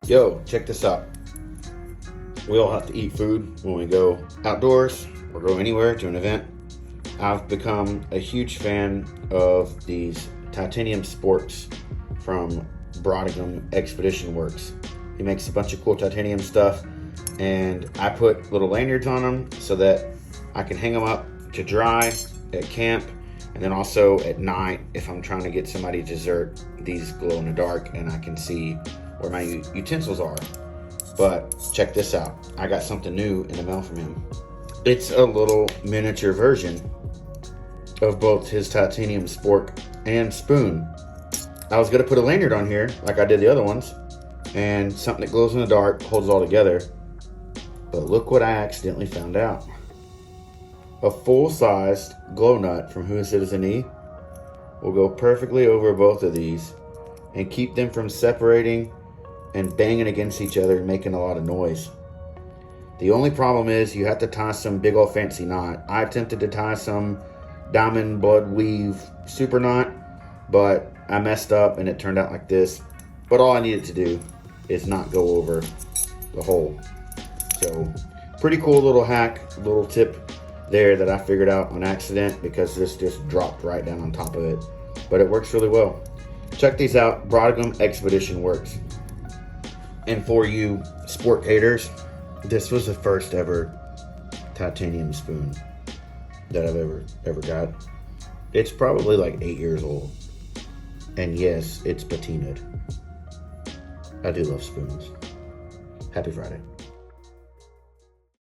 Yo, check this out. We all have to eat food when we go outdoors or go anywhere to an event. I've become a huge fan of these titanium sporks from Brodigan Expedition Works. He makes a bunch of cool titanium stuff, and I put little lanyards on them so that I can hang them up to dry at camp, and then also at night if I'm trying to get somebody dessert. These glow in the dark and I can see where my utensils are. But check this out, I got something new in the mail from him. It's a little miniature version of both his titanium spork and spoon. I was gonna put a lanyard on here like I did the other ones, and something that glows in the dark, holds it all together. But look what I accidentally found out. A full-sized glow nut from Who Citizen E will go perfectly over both of these and keep them from separating and banging against each other and making a lot of noise. The only problem is you have to tie some big old fancy knot. I attempted to tie some diamond blood weave super knot, but I messed up and it turned out like this. But all I needed to do is not go over the hole. So pretty cool little hack, little tip there that I figured out on accident because this just dropped right down on top of it. But it works really well. Check these out, Brodigan Expedition Works. And for you sport haters, this was the first ever titanium spoon that I've ever got. It's probably like 8 years old. And yes, it's patinaed. I do love spoons. Happy Friday.